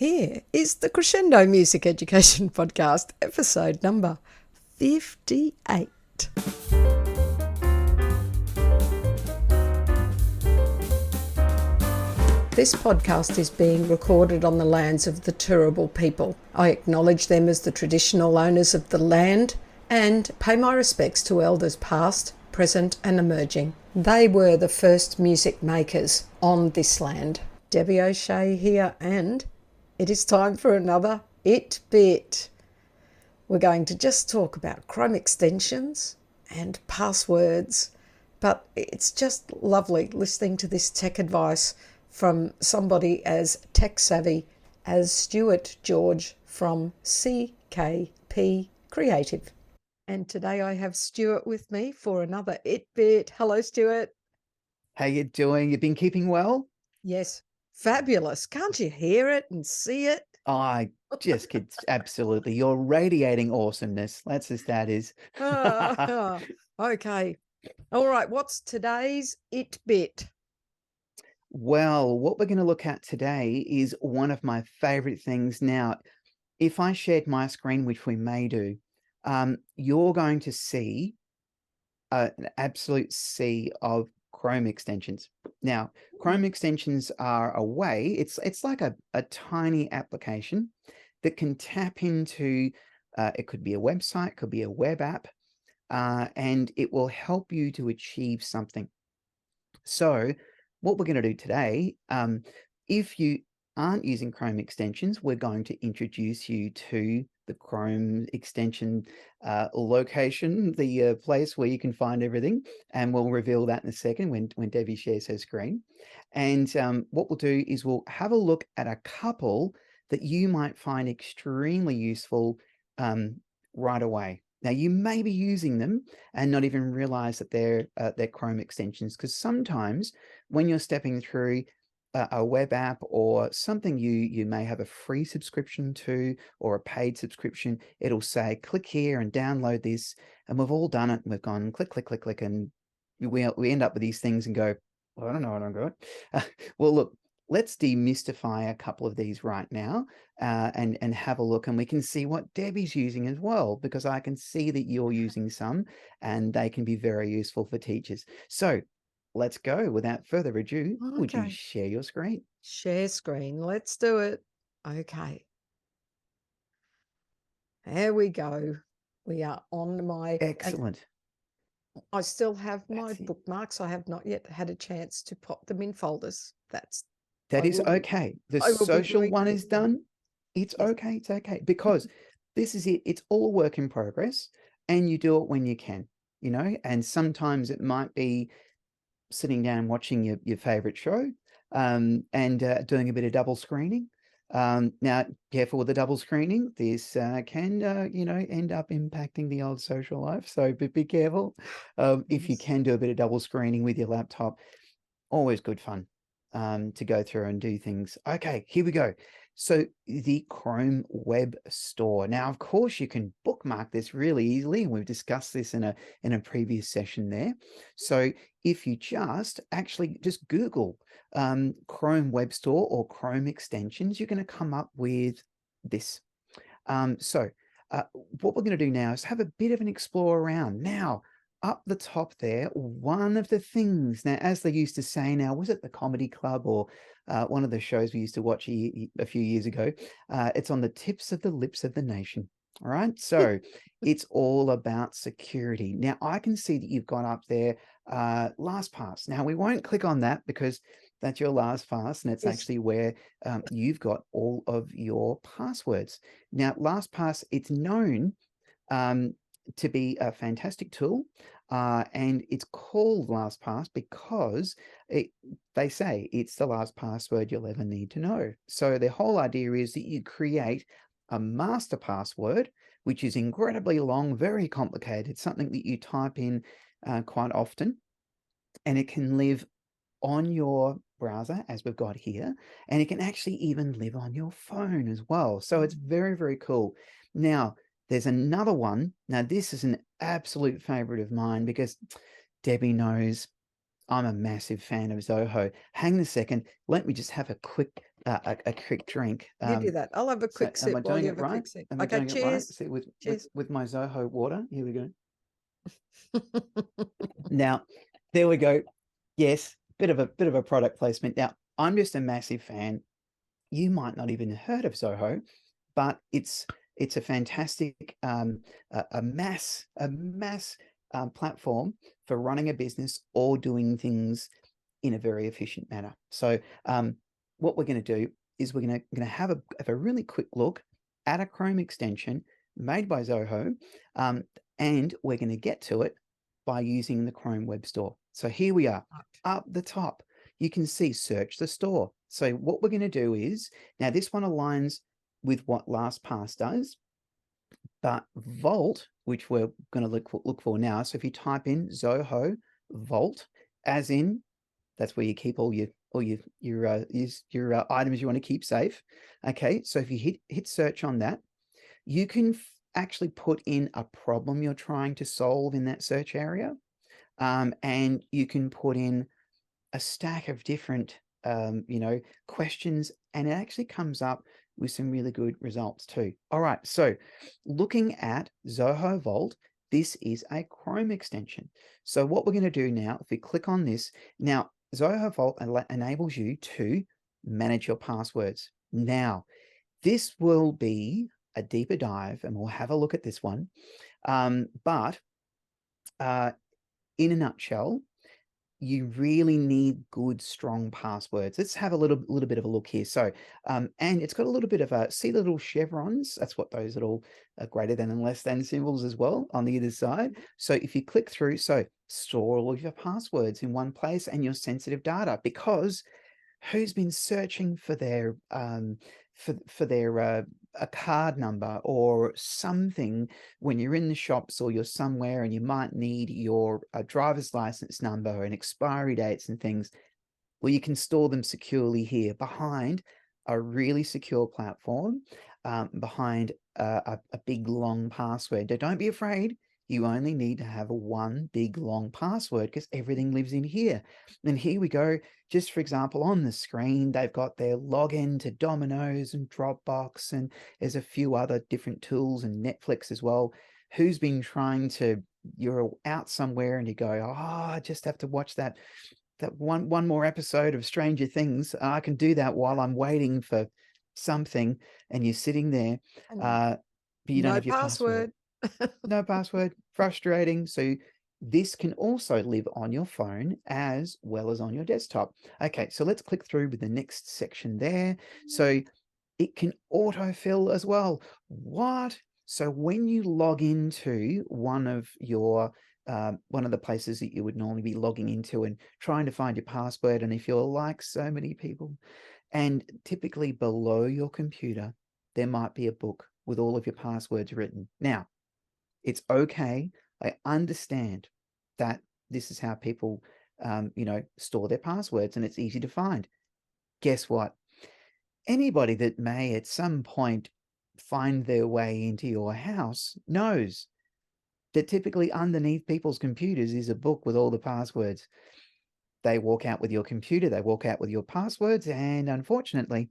Here is the Crescendo Music Education Podcast, episode number 58. This podcast is being recorded on the lands of the Turrbal people. I acknowledge them as the traditional owners of the land and pay my respects to elders past, present and emerging. They were the first music makers on this land. Debbie O'Shea here, and it is time for another IT Byt. We're going to just talk about Chrome extensions and passwords, but it's just lovely listening to this tech advice from somebody as tech savvy as Stuart George from CKP Creative. And today I have Stuart with me for another IT Byt. Hello, Stuart. How you doing? You've been keeping well? Yes, fabulous. Can't you hear it and see it? I just could absolutely. You're radiating awesomeness. That's as that is. Okay. All right. What's today's IT Byt? Well, what we're going to look at today is one of my favorite things. Now, if I shared my screen, which we may do, you're going to see an absolute sea of Chrome extensions. Now, Chrome extensions are a way, it's like a tiny application that can tap into, it could be a website, could be a web app, and it will help you to achieve something. So what we're going to do today, if you aren't using Chrome extensions, we're going to introduce you to the Chrome extension location, the place where you can find everything, and we'll reveal that in a second when Debbie shares her screen. And what we'll do is we'll have a look at a couple that you might find extremely useful right away. Now, you may be using them and not even realize that they're Chrome extensions, because sometimes when you're stepping through a web app or something you may have a free subscription to or a paid subscription, it'll say, click here and download this. And we've all done it. And we've gone click, click, click, click. And we end up with these things and go, well, I don't know what I'm going. Well, look, let's demystify a couple of these right now and have a look. And we can see what Debbie's using as well, because I can see that you're using some and they can be very useful for teachers. So let's go. Without further ado, would you share your screen? Share screen. Let's do it. Okay. There we go. We are on my... Excellent. I still have my bookmarks. I have not yet had a chance to pop them in folders. That is okay. The social one is done. It's okay. It's okay. Because this is it. It's all a work in progress, and you do it when you can, you know, and sometimes it might be sitting down watching your favorite show and doing a bit of double screening. Now, careful with the double screening. This can, end up impacting the old social life. So be careful. If you can do a bit of double screening with your laptop, always good fun to go through and do things. Okay, here we go. So the Chrome Web Store. Now, of course, you can bookmark this really easily, and we've discussed this in a previous session there. So if you just Google Chrome Web Store or Chrome extensions, you're going to come up with this. What we're going to do now is have a bit of an explore around. Now, up the top there, one of the things, now, as they used to say, now, was it the Comedy Club or one of the shows we used to watch a few years ago? It's on the tips of the lips of the nation. All right. So it's all about security. Now, I can see that you've got up there LastPass. Now, we won't click on that because that's your LastPass, and it's actually where you've got all of your passwords. Now, LastPass, it's known to be a fantastic tool, and it's called LastPass because they say it's the last password you'll ever need to know. So the whole idea is that you create a master password, which is incredibly long, very complicated. It's something that you type in quite often, and it can live on your browser, as we've got here, and it can actually even live on your phone as well. So it's very, very cool. Now, there's another one. Now, this is an absolute favorite of mine because Debbie knows I'm a massive fan of Zoho. Hang on a second. Let me just have a quick drink. You do that. I'll have a quick So am sip I while doing you it have a right? quick sip. Am I Okay, doing it right? cheers. See, Cheers. with my Zoho water. Here we go. Now, there we go. Yes, bit of a product placement. Now, I'm just a massive fan. You might not even have heard of Zoho, but it's a fantastic a mass platform for running a business or doing things in a very efficient manner. So what we're going to do is we're going to have a really quick look at a Chrome extension made by Zoho, and we're going to get to it by using the Chrome Web Store. So here we are. Up the top, you can see search the store. So what we're going to do is, now this one aligns with what LastPass does, but Vault, which we're going to look for now. So if you type in Zoho Vault, as in, that's where you keep all your items you want to keep safe. Okay, so if you hit search on that, you can actually put in a problem you're trying to solve in that search area, and you can put in a stack of different questions, and it actually comes up with some really good results too. All right, so looking at Zoho Vault, this is a Chrome extension. So what we're going to do now, if we click on this, now Zoho Vault enables you to manage your passwords. Now, this will be a deeper dive, and we'll have a look at this one. But in a nutshell, you really need good, strong passwords. Let's have a little bit of a look here. So, and it's got a little bit of see the little chevrons. That's what those little greater than and less than symbols as well on the other side. So if you click through, so store all of your passwords in one place and your sensitive data, because who's been searching for their a card number or something when you're in the shops or you're somewhere and you might need your driver's license number and expiry dates and things? Well, you can store them securely here behind a really secure platform, behind a big long password. Don't be afraid. You only need to have a one big long password because everything lives in here. And here we go. Just for example, on the screen, they've got their login to Domino's and Dropbox, and there's a few other different tools and Netflix as well. Who's been trying to, you're out somewhere and you go, oh, I just have to watch that one more episode of Stranger Things. I can do that while I'm waiting for something, and you're sitting there, but you don't have your password. No password. Frustrating. So this can also live on your phone as well as on your desktop. Okay, so let's click through with the next section there. So it can autofill as well. What? So when you log into one of the places that you would normally be logging into and trying to find your password, and if you're like so many people, and typically below your computer, there might be a book with all of your passwords written. Now, it's okay. I understand that this is how people, store their passwords, and it's easy to find. Guess what? Anybody that may at some point find their way into your house knows that typically underneath people's computers is a book with all the passwords. They walk out with your computer, they walk out with your passwords, and unfortunately,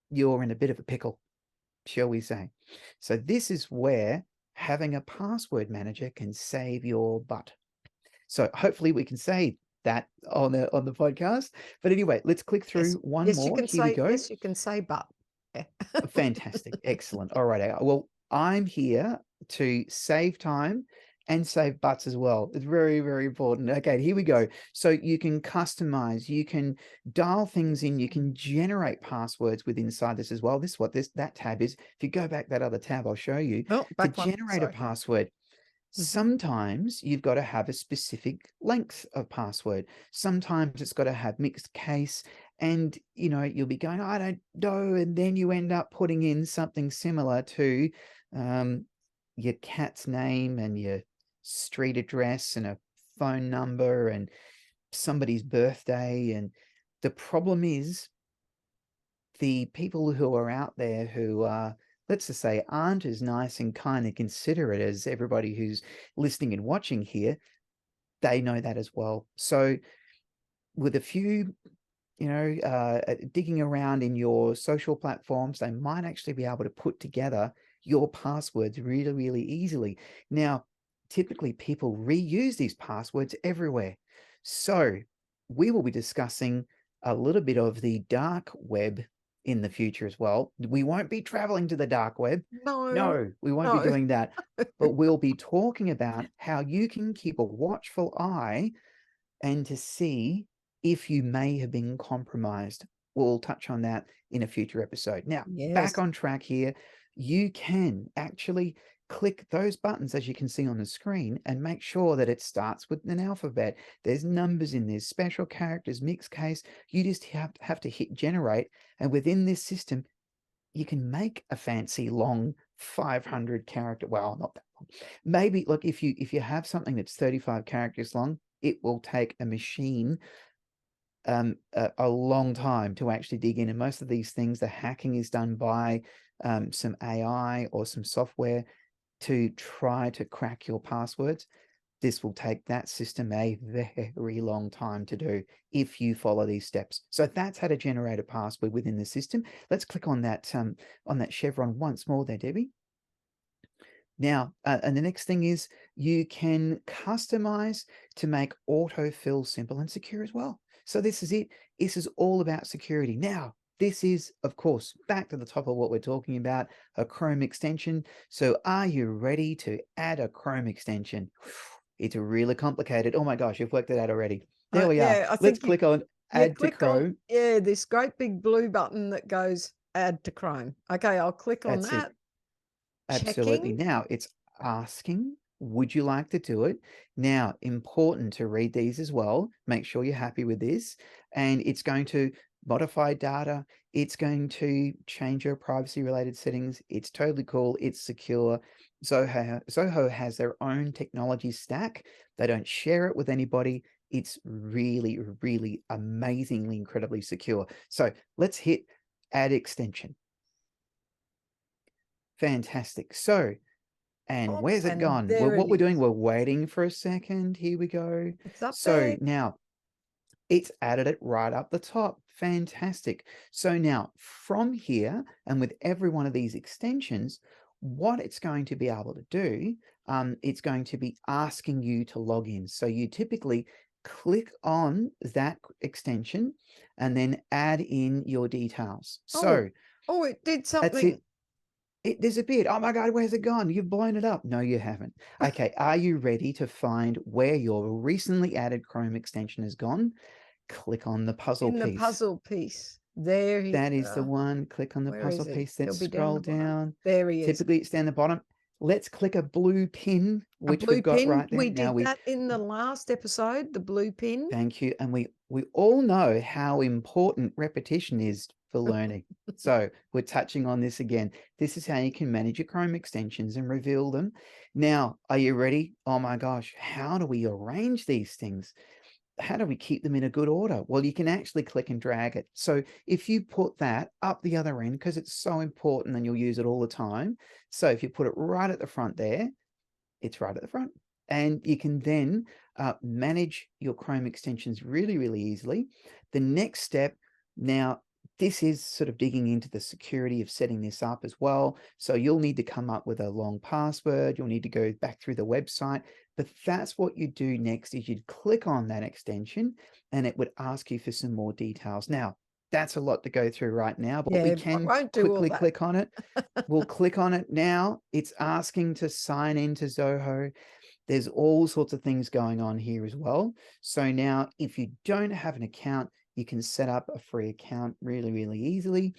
you're in a bit of a pickle, shall we say. So this is where having a password manager can save your butt. So hopefully we can say that on the podcast. But anyway, let's click through one yes, more. You can Here we go. Yes, you can say but. Yeah. Fantastic. Excellent. All right. Well, I'm here to save time and save butts as well. It's very, very important. Okay, here we go. So you can customize, you can dial things in, you can generate passwords with inside this as well. This is what that tab is. If you go back that other tab, I'll show you. Oh, to generate a password, sometimes you've got to have a specific length of password. Sometimes it's got to have mixed case, and you'll be going, I don't know, and then you end up putting in something similar to your cat's name and your street address and a phone number and somebody's birthday. And the problem is, the people who are out there who are, let's just say, aren't as nice and kind and considerate as everybody who's listening and watching here, they know that as well. So with a few, digging around in your social platforms, they might actually be able to put together your passwords really, really easily. Now, typically people reuse these passwords everywhere. So we will be discussing a little bit of the dark web in the future as well. We won't be traveling to the dark web. No, we won't be doing that. But we'll be talking about how you can keep a watchful eye and to see if you may have been compromised. We'll touch on that in a future episode. Now, back on track here. You can actually click those buttons, as you can see on the screen, and make sure that it starts with an alphabet. There's numbers in there, special characters, mixed case. You just have to hit generate. And within this system, you can make a fancy long 500 character, well, not that long. Maybe, look, if you have something that's 35 characters long, it will take a machine a long time to actually dig in. And most of these things, the hacking is done by some AI or some software to try to crack your passwords. This will take that system a very long time to do if you follow these steps. So that's how to generate a password within the system. Let's click on that chevron once more there, Debbie. Now, and the next thing is you can customize to make autofill simple and secure as well. So this is it. This is all about security. Now, this is, of course, back to the top of what we're talking about, a Chrome extension. So are you ready to add a Chrome extension? It's really complicated. Oh my gosh, you've worked it out already. There we are. Let's click on add to Chrome. This great big blue button that goes add to Chrome. Okay, I'll click on that. Absolutely. Now it's asking, would you like to do it? Now, important to read these as well. Make sure you're happy with this. And it's going to modify data. It's going to change your privacy related settings. It's totally cool. It's secure. Zoho has their own technology stack. They don't share it with anybody. It's really, really amazingly, incredibly secure. So let's hit add extension. Fantastic. So, and where's it gone? Well, what we're doing, we're waiting for a second. Here we go. It's up so there. Now it's added it right up the top. Fantastic. So now from here, and with every one of these extensions, what it's going to be able to do, it's going to be asking you to log in. So you typically click on that extension and then add in your details. Oh, it did something. That's it. It disappeared. Oh my God, where's it gone? You've blown it up. No, you haven't. Okay, are you ready to find where your recently added Chrome extension has gone? Click on the puzzle piece. In the puzzle piece. There he is. That is the one. Click on the puzzle piece. Then scroll down. There he is. Typically, it's down the bottom. Let's click a blue pin, which we've got right there. We did that in the last episode, the blue pin. Thank you. And we all know how important repetition is for learning. So we're touching on this again. This is how you can manage your Chrome extensions and reveal them. Now, are you ready? Oh my gosh, how do we arrange these things? How do we keep them in a good order? Well, you can actually click and drag it. So if you put that up the other end, because it's so important and you'll use it all the time. So if you put it right at the front there, it's right at the front. And you can then manage your Chrome extensions really, really easily. The next step, now, this is sort of digging into the security of setting this up as well. So you'll need to come up with a long password. You'll need to go back through the website. But that's what you do next is you'd click on that extension and it would ask you for some more details. Now, that's a lot to go through right now, but we can quickly click on it. We'll click on it now. It's asking to sign into Zoho. There's all sorts of things going on here as well. So now if you don't have an account, you can set up a free account really, really easily.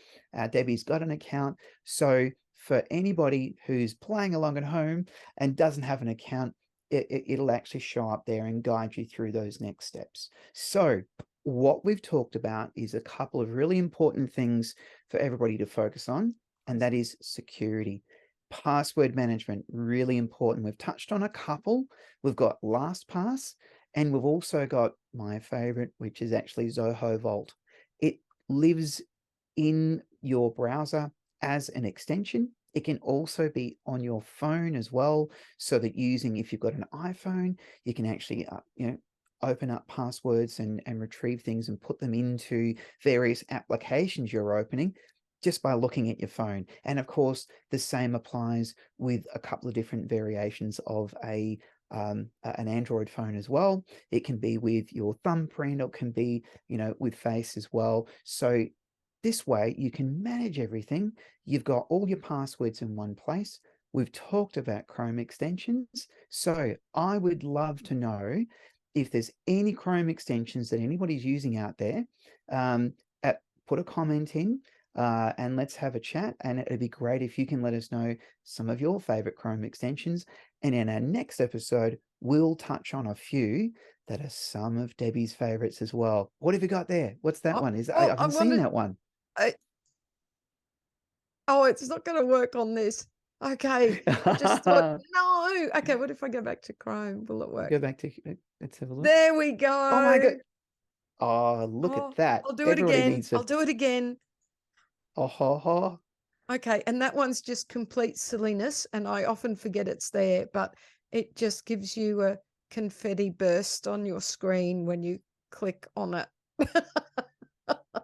Debbie's got an account. So for anybody who's playing along at home and doesn't have an account, it'll actually show up there and guide you through those next steps. So what we've talked about is a couple of really important things for everybody to focus on, and that is security. Password management, really important. We've touched on a couple. We've got LastPass, and we've also got my favorite, which is actually Zoho Vault. It lives in your browser as an extension. It can also be on your phone as well, so that if you've got an iPhone, you can actually open up passwords and retrieve things and put them into various applications you're opening just by looking at your phone. And of course, the same applies with a couple of different variations of an Android phone as well. It can be with your thumbprint, or it can be, with Face as well. So this way you can manage everything. You've got all your passwords in one place. We've talked about Chrome extensions. So I would love to know if there's any Chrome extensions that anybody's using out there. Put a comment in. And let's have a chat, and it'd be great if you can let us know some of your favorite Chrome extensions. And in our next episode, we'll touch on a few that are some of Debbie's favorites as well. What have you got there? What's that one? I haven't seen that one. It's not going to work on this. Okay, I just thought, no. Okay, what if I go back to Chrome? Will it work? Go back to, let's have a look. There we go. Oh my God. Oh, look at that. I'll do it again. I'll do it again. Okay, and that one's just complete silliness, and I often forget it's there, but it just gives you a confetti burst on your screen when you click on it.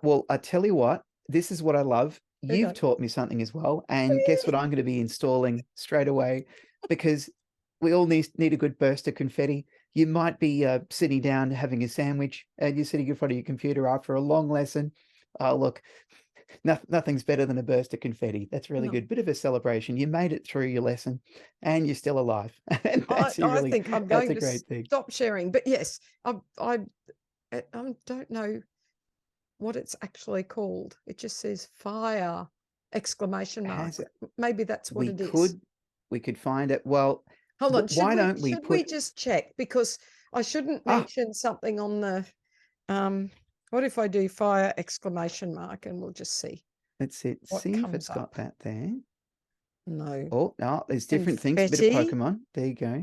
Well, I tell you what, this is what I love. You've taught me something as well, and guess what I'm going to be installing straight away, because we all need a good burst of confetti. You might be sitting down having a sandwich, and you're sitting in front of your computer after a long lesson. Oh, look. Nothing's better than a burst of confetti. That's really good. Bit of a celebration. You made it through your lesson and you're still alive. And that's I think I'm going to stop sharing. But yes, I don't know what it's actually called. It just says fire ! Maybe that's what it is. We could find it. Well, hold on. Should we just check? Because I shouldn't mention something on the what if I do fire ! And we'll just see. Let's see if it's got that there. No. Oh, no, there's different things. A bit of Pokemon. There you go.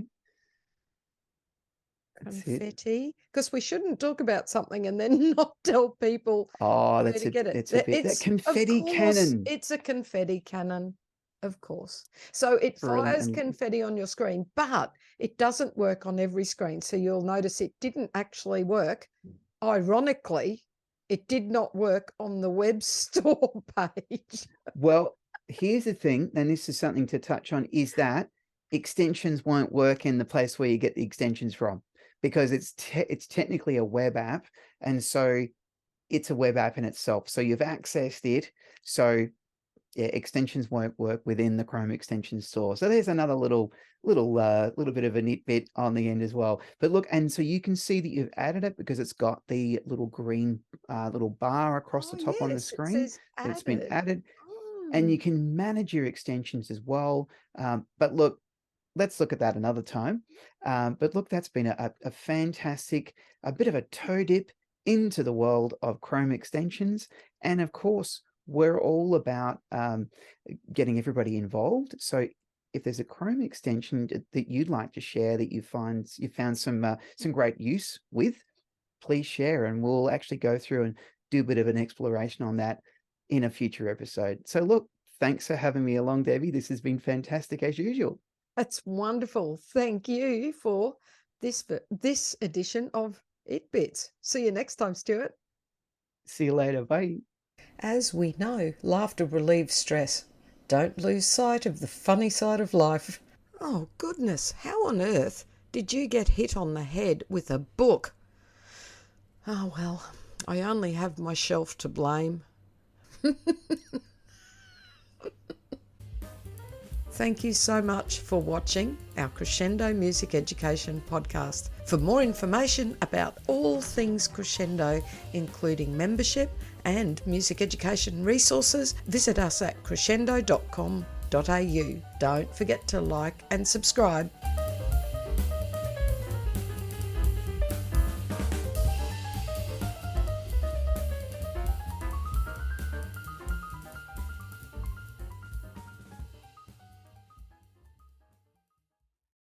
Confetti. Because we shouldn't talk about something and then not tell people where to get it. That confetti cannon. It's a confetti cannon, of course. So it fires confetti on your screen, but it doesn't work on every screen. So you'll notice it didn't actually work. Ironically, it did not work on the web store page. Well, here's the thing, and this is something to touch on, is that extensions won't work in the place where you get the extensions from, because it's technically a web app, and so it's a web app in itself. So you've accessed it. So yeah, extensions won't work within the Chrome extension store. So there's another little bit of a nitbit on the end as well. But look, and so you can see that you've added it because it's got the little green little bar across the top on the screen. It's been added. And you can manage your extensions as well. But look, let's look at that another time. But look, that's been a fantastic, a bit of a toe dip into the world of Chrome extensions. And of course, we're all about getting everybody involved. So if there's a Chrome extension that you'd like to share that you found some great use with, please share, and we'll actually go through and do a bit of an exploration on that in a future episode. So look, thanks for having me along, Debbie. This has been fantastic as usual. That's wonderful. Thank you for this edition of IT Byt. See you next time, Stuart. See you later. Bye. As we know, laughter relieves stress. Don't lose sight of the funny side of life. Oh, goodness, how on earth did you get hit on the head with a book? Oh, well, I only have myself to blame. Thank you so much for watching our Crescendo Music Education podcast. For more information about all things Crescendo, including membership and music education resources, visit us at crescendo.com.au. Don't forget to like and subscribe.